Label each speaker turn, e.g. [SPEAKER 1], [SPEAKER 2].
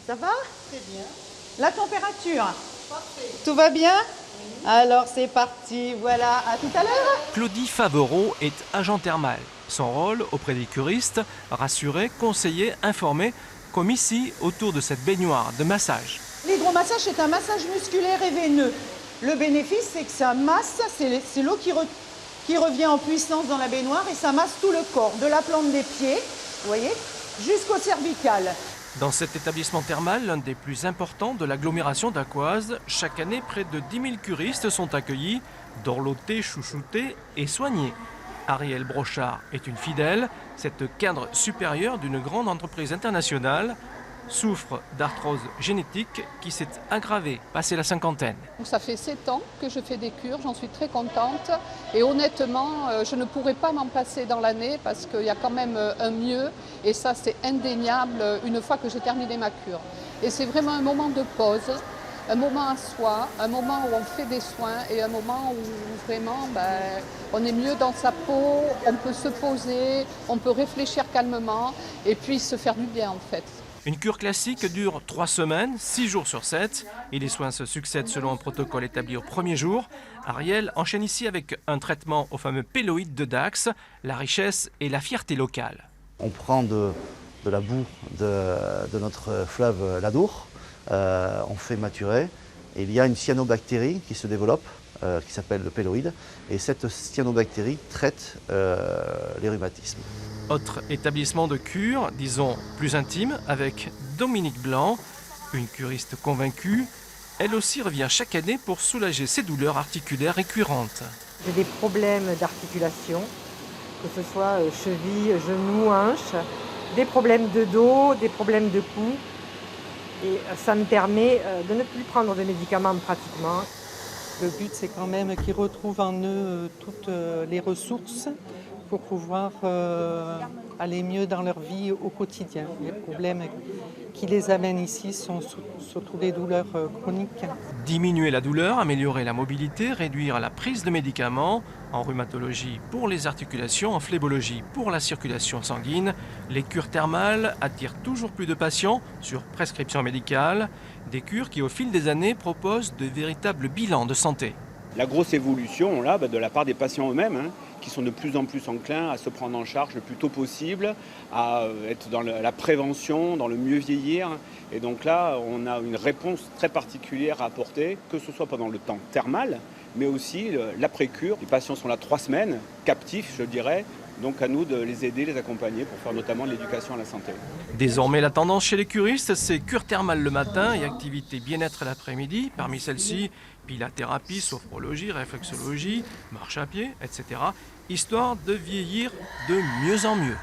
[SPEAKER 1] Ça va?
[SPEAKER 2] Très bien.
[SPEAKER 1] La température?
[SPEAKER 2] Parfait.
[SPEAKER 1] Tout va bien? Alors c'est parti, voilà, à tout à l'heure.
[SPEAKER 3] Claudie Favereau est agent thermal. Son rôle auprès des curistes, rassurer, conseiller, informer, comme ici autour de cette baignoire de massage.
[SPEAKER 1] L'hydromassage, c'est un massage musculaire et veineux. Le bénéfice, c'est que ça masse, c'est l'eau qui revient en puissance dans la baignoire et ça masse tout le corps, de la plante des pieds, vous voyez, jusqu'au cervical.
[SPEAKER 3] Dans cet établissement thermal, l'un des plus importants de l'agglomération d'Aquoise, chaque année, près de 10 000 curistes sont accueillis, dorlotés, chouchoutés et soignés. Arielle Brochard est une fidèle. Cette cadre supérieure d'une grande entreprise internationale souffre d'arthrose génétique qui s'est aggravée passé la cinquantaine.
[SPEAKER 4] Ça fait 7 ans que je fais des cures, j'en suis très contente et honnêtement je ne pourrais pas m'en passer dans l'année parce qu'il y a quand même un mieux et ça c'est indéniable une fois que j'ai terminé ma cure. Et c'est vraiment un moment de pause, un moment à soi, un moment où on fait des soins et un moment où vraiment on est mieux dans sa peau, on peut se poser, on peut réfléchir calmement et puis se faire du bien en fait.
[SPEAKER 3] Une cure classique dure 3 semaines, 6 jours sur 7, et les soins se succèdent selon un protocole établi au premier jour. Arielle enchaîne ici avec un traitement au fameux péloïde de Dax, la richesse et la fierté locale.
[SPEAKER 5] On prend de la boue de notre fleuve l'Adour, on fait maturer, et il y a une cyanobactérie qui se développe, qui s'appelle le péloïde, et cette cyanobactérie traite les rhumatismes.
[SPEAKER 3] Autre établissement de cure, disons plus intime, avec Dominique Blanc, une curiste convaincue. Elle aussi revient chaque année pour soulager ses douleurs articulaires récurrentes.
[SPEAKER 6] J'ai des problèmes d'articulation, que ce soit cheville, genoux, hanches, des problèmes de dos, des problèmes de cou. Et ça me permet de ne plus prendre de médicaments pratiquement.
[SPEAKER 2] Le but, c'est quand même qu'ils retrouvent en eux toutes les ressources pour pouvoir aller mieux dans leur vie au quotidien. Les problèmes qui les amènent ici sont surtout des douleurs chroniques.
[SPEAKER 3] Diminuer la douleur, améliorer la mobilité, réduire la prise de médicaments, en rhumatologie pour les articulations, en phlébologie pour la circulation sanguine, les cures thermales attirent toujours plus de patients sur prescription médicale, des cures qui au fil des années proposent de véritables bilans de santé.
[SPEAKER 7] La grosse évolution là, de la part des patients eux-mêmes, qui sont de plus en plus enclins à se prendre en charge le plus tôt possible, à être dans la prévention, dans le mieux vieillir. Et donc là, on a une réponse très particulière à apporter, que ce soit pendant le temps thermal, mais aussi l'après-cure. Les patients sont là 3 semaines, captifs, je dirais. Donc à nous de les aider, les accompagner pour faire notamment de l'éducation à la santé.
[SPEAKER 3] Désormais, la tendance chez les curistes, c'est cure thermale le matin et activité bien-être l'après-midi. Parmi celles-ci, pilathérapie, sophrologie, réflexologie, marche à pied, etc. Histoire de vieillir de mieux en mieux.